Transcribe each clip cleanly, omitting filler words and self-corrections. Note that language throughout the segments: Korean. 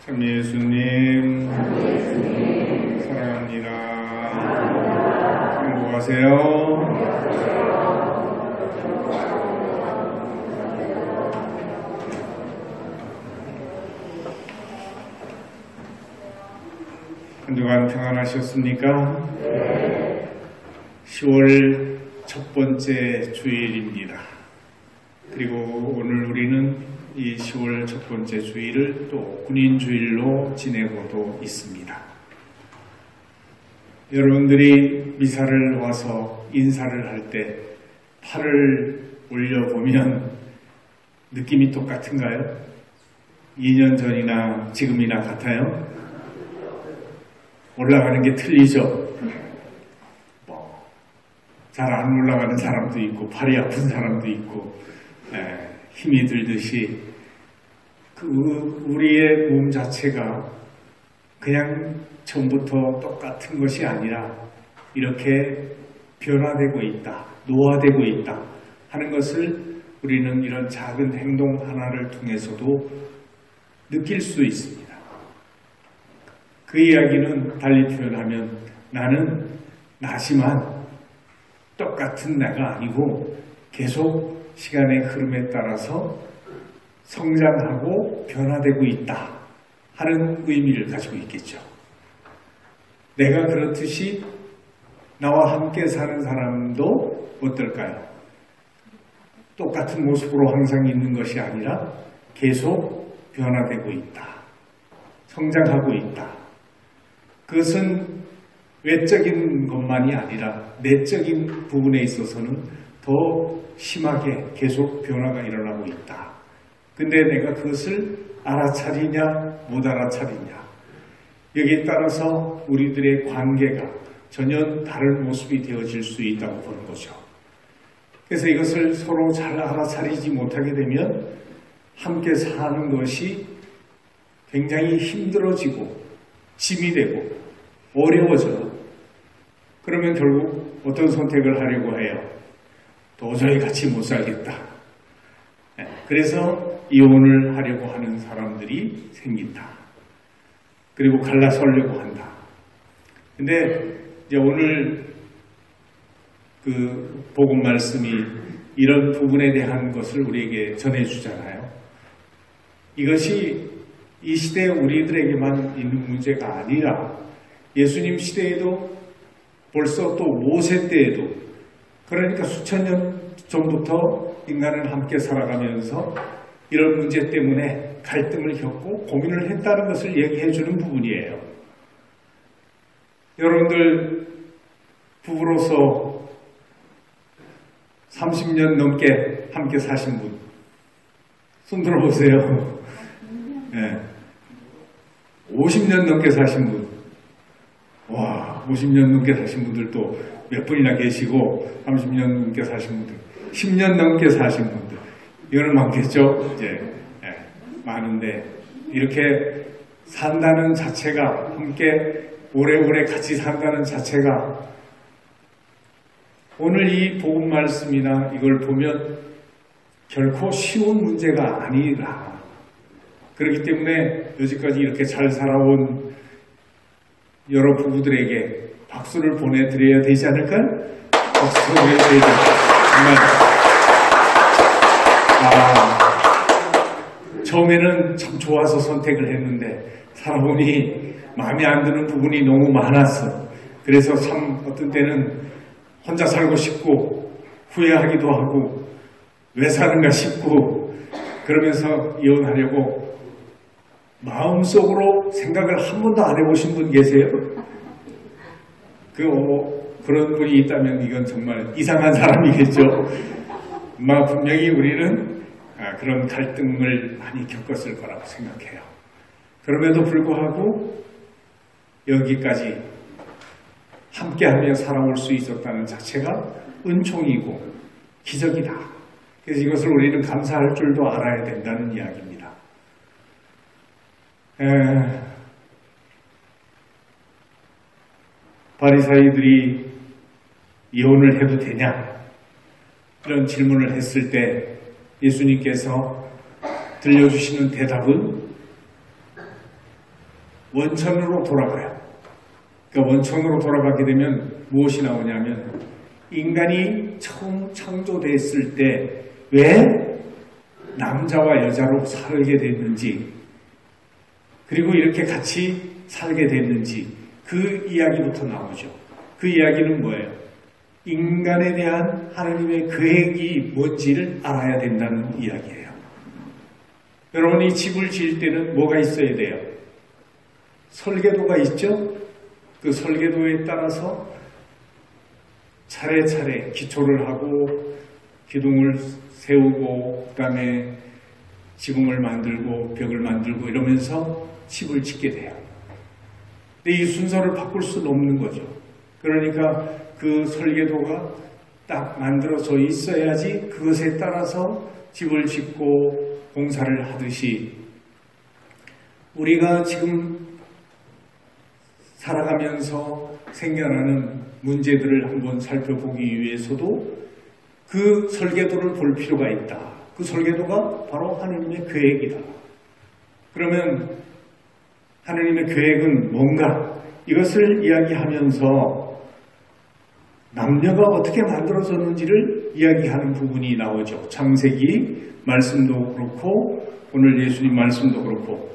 참 예수님 사랑합니다. 행복하세요. 한 주간 평안하셨습니까? 10월 첫 번째 주일입니다. 그리고 오늘 우리는 이 10월 첫 번째 주일을 또 군인주일로 지내고도 있습니다. 여러분들이 미사를 와서 인사를 할 때 팔을 올려보면 느낌이 똑같은가요? 2년 전이나 지금이나 같아요? 올라가는 게 틀리죠? 잘 안 올라가는 사람도 있고 팔이 아픈 사람도 있고 힘이 들듯이 우리의 몸 자체가 그냥 처음부터 똑같은 것이 아니라 이렇게 변화되고 있다, 노화되고 있다 하는 것을 우리는 이런 작은 행동 하나를 통해서도 느낄 수 있습니다. 그 이야기는 달리 표현하면 나는 나지만 똑같은 나가 아니고 계속 시간의 흐름에 따라서 성장하고 변화되고 있다 하는 의미를 가지고 있겠죠. 내가 그렇듯이 나와 함께 사는 사람도 어떨까요? 똑같은 모습으로 항상 있는 것이 아니라 계속 변화되고 있다. 성장하고 있다. 그것은 외적인 것만이 아니라 내적인 부분에 있어서는 더 심하게 계속 변화가 일어나고 있다. 근데 내가 그것을 알아차리냐 못 알아차리냐 여기에 따라서 우리들의 관계가 전혀 다른 모습이 되어질 수 있다고 보는 거죠. 그래서 이것을 서로 잘 알아차리지 못하게 되면 함께 사는 것이 굉장히 힘들어지고 짐이 되고 어려워져요. 그러면 결국 어떤 선택을 하려고 해요? 도저히 같이 못 살겠다. 그래서 이혼을 하려고 하는 사람들이 생긴다. 그리고 갈라서려고 한다. 근데 이제 오늘 그 복음 말씀이 이런 부분에 대한 것을 우리에게 전해주잖아요. 이것이 이 시대에 우리들에게만 있는 문제가 아니라 예수님 시대에도 벌써 또 모세 때에도 그러니까 수천 년 전부터 인간은 함께 살아가면서 이런 문제 때문에 갈등을 겪고 고민을 했다는 것을 얘기해 주는 부분이에요. 여러분들 부부로서 30년 넘게 함께 사신 분 손 들어보세요. 네. 50년 넘게 사신 분, 와, 50년 넘게 사신 분들도 몇 분이나 계시고 30년 넘게 사신 분들, 10년 넘게 사신 분들, 이거는 많겠죠? 이제 많은데 이렇게 산다는 자체가 함께 오래오래 같이 산다는 자체가 오늘 이 복음 말씀이나 이걸 보면 결코 쉬운 문제가 아니라 그렇기 때문에 여지까지 이렇게 잘 살아온 여러 부부들에게 박수를 보내드려야 되지 않을까요? 박수 보내드려야 되죠. 정말 처음에는 참 좋아서 선택을 했는데 살아보니 마음에 안 드는 부분이 너무 많았어. 그래서 참 어떤 때는 혼자 살고 싶고 후회하기도 하고 왜 사는가 싶고 그러면서 이혼하려고 마음속으로 생각을 한 번도 안 해보신 분 계세요? 그런 분이 있다면 이건 정말 이상한 사람이겠죠. 분명히 우리는 그런 갈등을 많이 겪었을 거라고 생각해요. 그럼에도 불구하고 여기까지 함께하며 살아올 수 있었다는 자체가 은총이고 기적이다. 그래서 이것을 우리는 감사할 줄도 알아야 된다는 이야기입니다. 바리사이들이 이혼을 해도 되냐? 이런 질문을 했을 때 예수님께서 들려주시는 대답은 원천으로 돌아가요. 그러니까 원천으로 돌아가게 되면 무엇이 나오냐면 인간이 처음 창조됐을 때 왜 남자와 여자로 살게 됐는지 그리고 이렇게 같이 살게 됐는지 그 이야기부터 나오죠. 그 이야기는 뭐예요? 인간에 대한 하나님의 계획이 뭔지를 알아야 된다는 이야기예요. 여러분이 집을 지을 때는 뭐가 있어야 돼요? 설계도가 있죠? 그 설계도에 따라서 차례차례 기초를 하고 기둥을 세우고 그 다음에 지붕을 만들고 벽을 만들고 이러면서 집을 짓게 돼요. 근데 이 순서를 바꿀 수는 없는 거죠. 그러니까 그 설계도가 딱 만들어져 있어야지 그것에 따라서 집을 짓고 공사를 하듯이 우리가 지금 살아가면서 생겨나는 문제들을 한번 살펴보기 위해서도 그 설계도를 볼 필요가 있다. 그 설계도가 바로 하나님의 계획이다. 그러면 하나님의 계획은 뭔가 이것을 이야기하면서 남녀가 어떻게 만들어졌는지를 이야기하는 부분이 나오죠. 창세기 말씀도 그렇고 오늘 예수님 말씀도 그렇고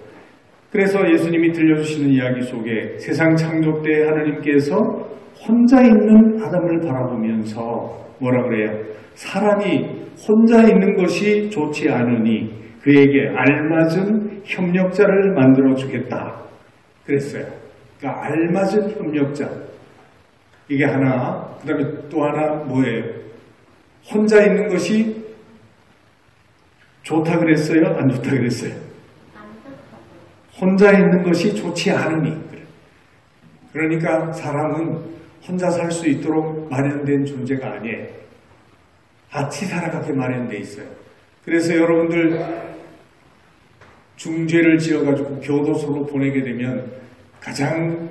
그래서 예수님이 들려주시는 이야기 속에 세상 창조 때 하나님께서 혼자 있는 아담을 바라보면서 뭐라 그래요? 사람이 혼자 있는 것이 좋지 않으니 그에게 알맞은 협력자를 만들어 주겠다. 그랬어요. 그러니까 알맞은 협력자. 이게 하나. 그 다음에 또 하나 뭐예요? 혼자 있는 것이 좋다 그랬어요? 안 좋다 그랬어요? 혼자 있는 것이 좋지 않으니. 그러니까 사람은 혼자 살 수 있도록 마련된 존재가 아니에요. 같이 살아가게 마련되어 있어요. 그래서 여러분들 중죄를 지어가지고 교도소로 보내게 되면 가장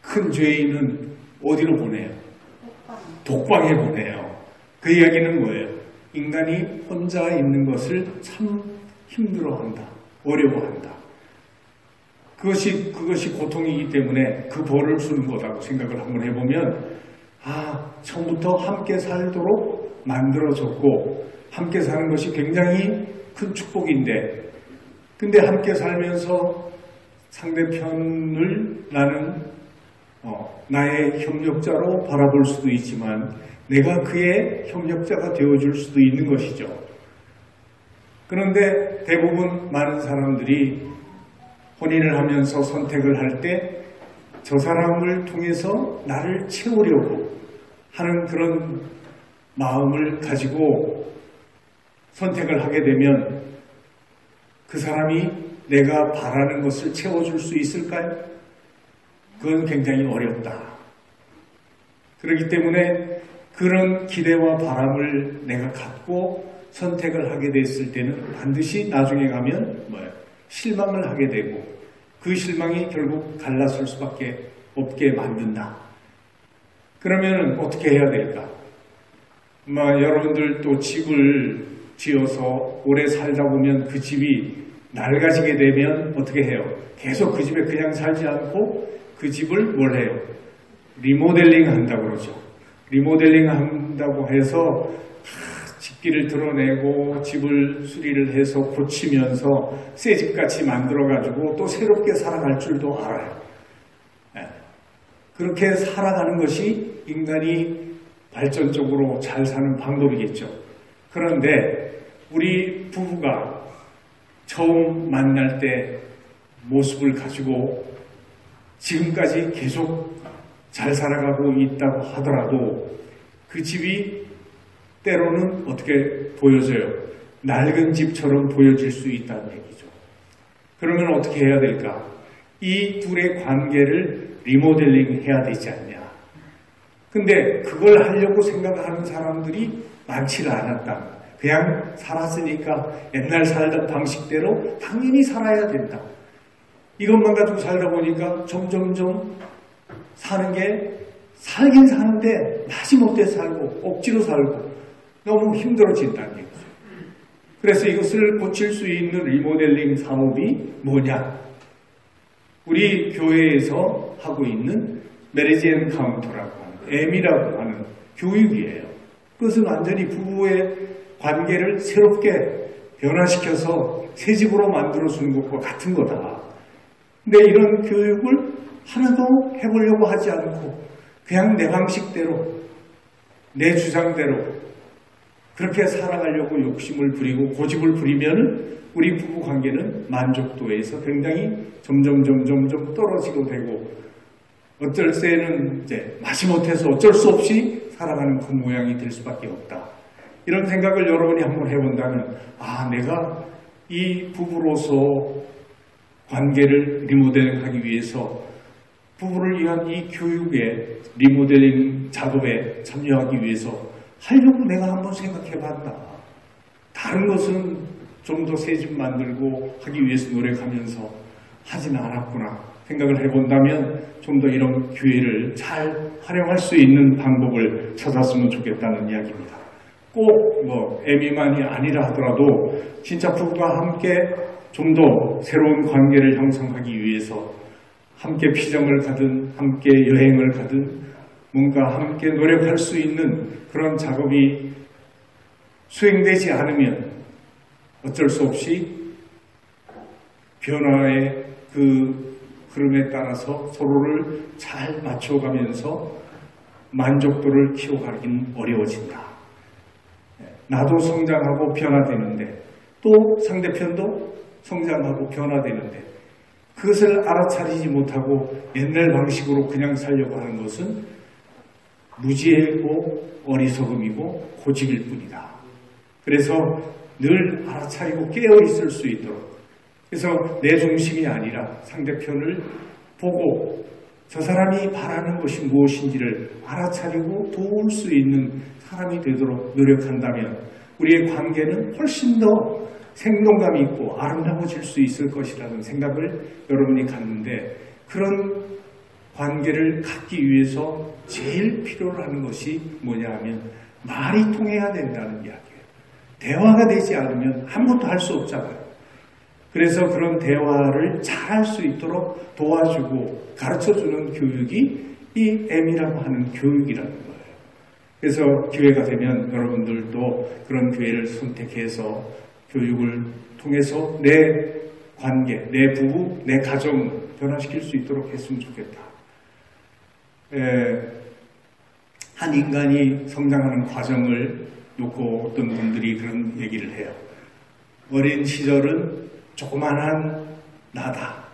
큰 죄인은 어디로 보내요? 독방에 보내요. 그 이야기는 뭐예요? 인간이 혼자 있는 것을 참 힘들어한다. 어려워한다. 그것이 고통이기 때문에 그 벌을 주는 거라고 생각을 한번 해보면 처음부터 함께 살도록 만들어졌고 함께 사는 것이 굉장히 큰 축복인데 근데 함께 살면서 상대편을 나는 나의 협력자로 바라볼 수도 있지만 내가 그의 협력자가 되어줄 수도 있는 것이죠. 그런데 대부분 많은 사람들이 혼인을 하면서 선택을 할 때 저 사람을 통해서 나를 채우려고 하는 그런 마음을 가지고 선택을 하게 되면 그 사람이 내가 바라는 것을 채워줄 수 있을까요? 그건 굉장히 어렵다. 그렇기 때문에 그런 기대와 바람을 내가 갖고 선택을 하게 됐을 때는 반드시 나중에 가면 실망을 하게 되고 그 실망이 결국 갈라설 수밖에 없게 만든다. 그러면 어떻게 해야 될까? 여러분들 또 집을 지어서 오래 살다 보면 그 집이 낡아지게 되면 어떻게 해요? 계속 그 집에 그냥 살지 않고 그 집을 뭘 해요? 리모델링 한다고 그러죠. 리모델링 한다고 해서 집기를 드러내고 집을 수리를 해서 고치면서 새 집같이 만들어가지고 또 새롭게 살아갈 줄도 알아요. 그렇게 살아가는 것이 인간이 발전적으로 잘 사는 방법이겠죠. 그런데 우리 부부가 처음 만날 때 모습을 가지고 지금까지 계속 잘 살아가고 있다고 하더라도 그 집이 때로는 어떻게 보여져요? 낡은 집처럼 보여질 수 있다는 얘기죠. 그러면 어떻게 해야 될까? 이 둘의 관계를 리모델링 해야 되지 않냐. 근데 그걸 하려고 생각하는 사람들이 많지가 않았다. 그냥 살았으니까 옛날 살던 방식대로 당연히 살아야 된다. 이것만 가지고 살다 보니까 점점점 사는 게 살긴 사는데 마지못해 살고 억지로 살고 너무 힘들어진다는 얘기죠. 그래서 이것을 고칠 수 있는 리모델링 사업이 뭐냐? 우리 교회에서 하고 있는 메리지 엔카운터라고 하는 M이라고 하는 교육이에요. 그것은 완전히 부부의 관계를 새롭게 변화시켜서 새 집으로 만들어주는 것과 같은 거다. 근데 이런 교육을 하나도 해보려고 하지 않고 그냥 내 방식대로, 내 주장대로 그렇게 살아가려고 욕심을 부리고 고집을 부리면 우리 부부 관계는 만족도에서 굉장히 점점 떨어지고 되고 어쩔 때는 이제 마지못해서 어쩔 수 없이 살아가는 그 모양이 될 수밖에 없다. 이런 생각을 여러분이 한번 해본다면 내가 이 부부로서 관계를 리모델링하기 위해서 부부를 위한 이 교육의 리모델링 작업에 참여하기 위해서 하려고 내가 한번 생각해봤다. 다른 것은 좀 더 새 집 만들고 하기 위해서 노력하면서 하진 않았구나 생각을 해본다면 좀 더 이런 기회를 잘 활용할 수 있는 방법을 찾았으면 좋겠다는 이야기입니다. 꼭 애미만이 아니라 하더라도 진짜 부부가 함께 좀 더 새로운 관계를 형성하기 위해서 함께 피정을 가든 함께 여행을 가든 뭔가 함께 노력할 수 있는 그런 작업이 수행되지 않으면 어쩔 수 없이 변화의 그 흐름에 따라서 서로를 잘 맞춰가면서 만족도를 키워가긴 어려워진다. 나도 성장하고 변화되는데 또 상대편도 성장하고 변화되는데 그것을 알아차리지 못하고 옛날 방식으로 그냥 살려고 하는 것은 무지하고 어리석음이고 고집일 뿐이다. 그래서 늘 알아차리고 깨어 있을 수 있도록, 그래서 내 중심이 아니라 상대편을 보고 저 사람이 바라는 것이 무엇인지를 알아차리고 도울 수 있는 사람이 되도록 노력한다면 우리의 관계는 훨씬 더 생동감이 있고 아름다워질 수 있을 것이라는 생각을 여러분이 갖는데, 그런 관계를 갖기 위해서 제일 필요로 하는 것이 뭐냐 하면 말이 통해야 된다는 이야기예요. 대화가 되지 않으면 아무것도 할 수 없잖아요. 그래서 그런 대화를 잘 할 수 있도록 도와주고 가르쳐주는 교육이 이 M이라고 하는 교육이라는 거예요. 그래서 기회가 되면 여러분들도 그런 기회를 선택해서 교육을 통해서 내 관계, 내 부부, 내 가정을 변화시킬 수 있도록 했으면 좋겠다. 한 인간이 성장하는 과정을 놓고 어떤 분들이 그런 얘기를 해요. 어린 시절은 조그만한 나다.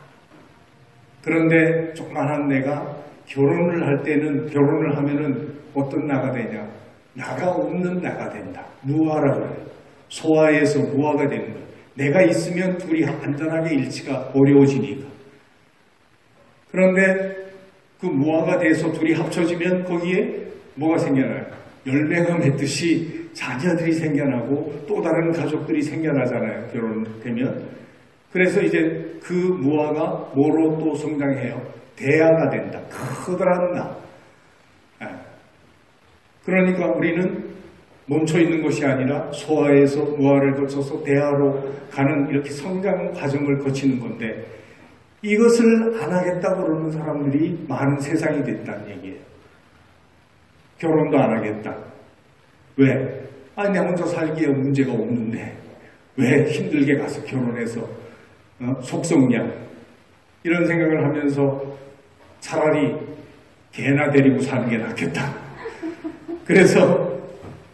그런데 조그만한 내가 결혼을 할 때는, 결혼을 하면은 어떤 나가 되냐? 나가 없는 나가 된다. 무아라고 해요. 소아에서 무아가 되는 거예요. 내가 있으면 둘이 안전하게 일치가 어려워지니까. 그런데 그 무아가 돼서 둘이 합쳐지면 거기에 뭐가 생겨나요? 열매가 맺듯이 자녀들이 생겨나고 또 다른 가족들이 생겨나잖아요. 결혼되면. 그래서 이제 그 무아가 뭐로 또 성장해요? 대아가 된다. 커다란 나. 그러니까 우리는 멈춰있는 것이 아니라 소아에서 무아를 거쳐서 대아로 가는 이렇게 성장 과정을 거치는 건데, 이것을 안 하겠다고 그러는 사람들이 많은 세상이 됐다는 얘기예요. 결혼도 안 하겠다. 왜? 내 혼자 살기에 문제가 없는데 왜 힘들게 가서 결혼해서 속성량 이런 생각을 하면서 차라리 개나 데리고 사는 게 낫겠다. 그래서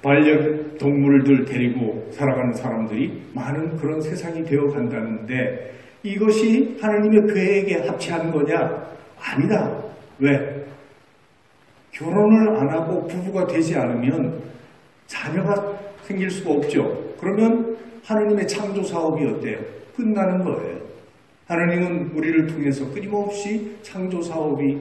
반려동물들 데리고 살아가는 사람들이 많은 그런 세상이 되어 간다는데, 이것이 하나님의 계획에 합치한 거냐? 아니다. 왜? 결혼을 안 하고 부부가 되지 않으면 자녀가 생길 수가 없죠. 그러면 하나님의 창조 사업이 어때요? 끝나는 거예요. 하나님은 우리를 통해서 끊임없이 창조 사업이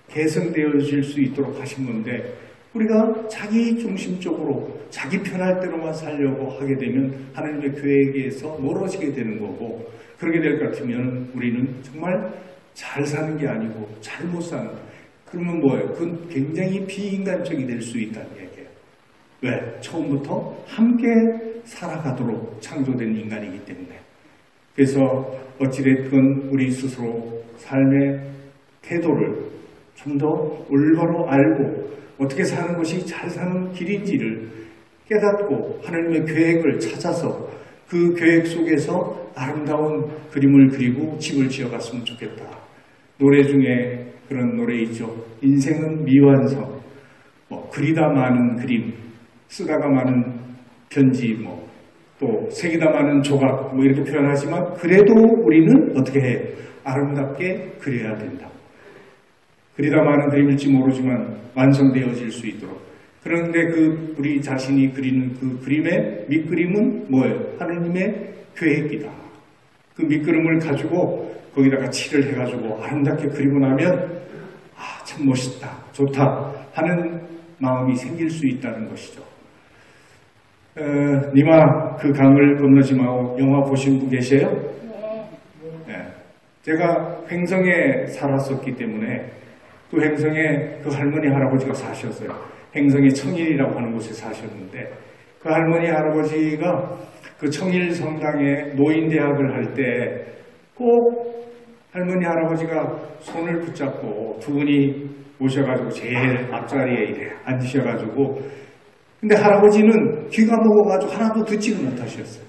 개선되어질 수 있도록 하신 건데, 우리가 자기 중심적으로 자기 편할 대로만 살려고 하게 되면 하나님의 계획에서 멀어지게 되는 거고, 그러게 될 것 같으면 우리는 정말 잘 사는 게 아니고 잘못 사는 거예요. 그러면 뭐예요? 그건 굉장히 비인간적이 될 수 있다는 얘기예요. 왜? 처음부터 함께 살아가도록 창조된 인간이기 때문에. 그래서 어찌됐건 우리 스스로 삶의 태도를 좀 더 올바로 알고 어떻게 사는 것이 잘 사는 길인지를 깨닫고 하나님의 계획을 찾아서 그 계획 속에서 아름다운 그림을 그리고 집을 지어갔으면 좋겠다. 노래 중에 그런 노래 있죠. 인생은 미완성, 그리다 많은 그림, 쓰다가 많은 편지, 또 색이다 많은 조각, 이렇게 표현하지만 그래도 우리는 어떻게 해? 아름답게 그려야 된다. 그리다 많은 그림일지 모르지만 완성되어질 수 있도록. 그런데 우리 자신이 그리는 그 그림의 밑그림은 뭐예요? 하느님의 계획이다. 그 밑그림을 가지고 거기다가 칠을 해가지고 아름답게 그리고 나면 참 멋있다, 좋다 하는 마음이 생길 수 있다는 것이죠. 니마 그 강을 건너지 마오 영화 보신 분 계세요? 네. 제가 횡성에 살았었기 때문에 그 횡성에 그 할머니 할아버지가 사셨어요. 횡성의 청일이라고 하는 곳에 사셨는데 그 할머니 할아버지가 그 청일 성당에 노인대학을 할 때 꼭 할머니 할아버지가 손을 붙잡고 두 분이 오셔가지고 제일 앞자리에 이래 앉으셔가지고 근데 할아버지는 귀가 먹어가지고 하나도 듣지를 못하셨어요.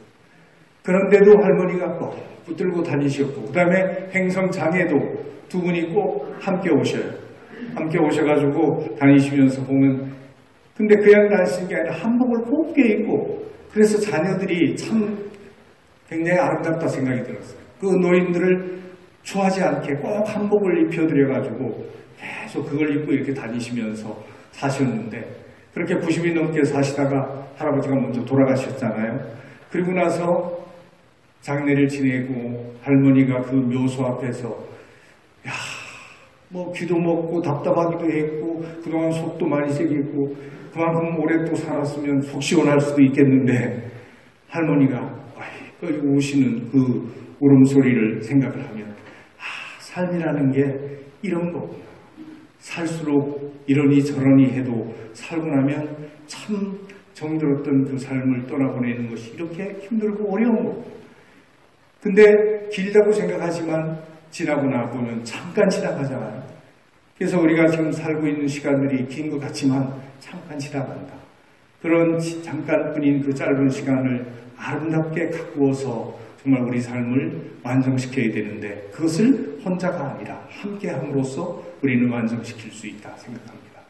그런데도 할머니가 꼭 붙들고 다니셨고 그 다음에 횡성장에도 두 분이 꼭 함께 오셔요. 함께 오셔가지고 다니시면서 보면 근데 그냥 다니시는 게 아니라 한복을 곱게 입고 그래서 자녀들이 참 굉장히 아름답다 생각이 들었어요. 그 노인들을 추하지 않게 꼭 한복을 입혀드려가지고 계속 그걸 입고 이렇게 다니시면서 사셨는데 그렇게 90이 넘게 사시다가 할아버지가 먼저 돌아가셨잖아요. 그리고 나서 장례를 지내고 할머니가 그 묘소 앞에서 귀도 먹고 답답하기도 했고 그동안 속도 많이 새겼고 그만큼 오래 또 살았으면 속 시원할 수도 있겠는데 할머니가 여기 오시는 그 울음소리를 생각을 하면 삶이라는 게 이런 거구나. 살수록 이러니 저러니 해도 살고 나면 참 정들었던 그 삶을 떠나보내는 것이 이렇게 힘들고 어려운 거고. 근데 길다고 생각하지만 지나고 나보면 잠깐 지나가잖아요. 그래서 우리가 지금 살고 있는 시간들이 긴 것 같지만 잠깐 지나간다. 그런 잠깐뿐인 그 짧은 시간을 아름답게 가꾸어서 정말 우리 삶을 완성시켜야 되는데 그것을 혼자가 아니라 함께 함으로써 우리는 완성시킬 수 있다 생각합니다.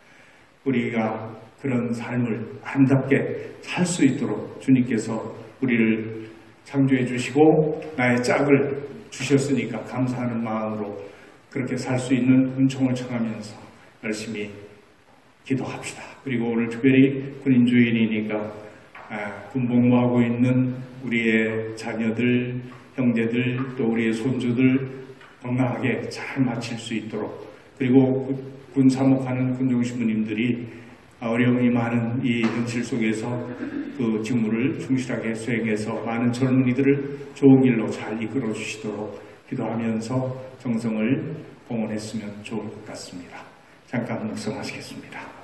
우리가 그런 삶을 아름답게 살 수 있도록 주님께서 우리를 창조해 주시고 나의 짝을 주셨으니까 감사하는 마음으로 그렇게 살 수 있는 은총을 청하면서 열심히 기도합시다. 그리고 오늘 특별히 군인주일이니까 군복무하고 있는 우리의 자녀들, 형제들, 또 우리의 손주들 건강하게 잘 마칠 수 있도록 그리고 군 사목하는 군종 신부님들이 어려움이 많은 이 현실 속에서 그 직무를 충실하게 수행해서 많은 젊은이들을 좋은 길로 잘 이끌어 주시도록 기도하면서 정성을 봉헌했으면 좋을 것 같습니다. 잠깐 묵상하시겠습니다.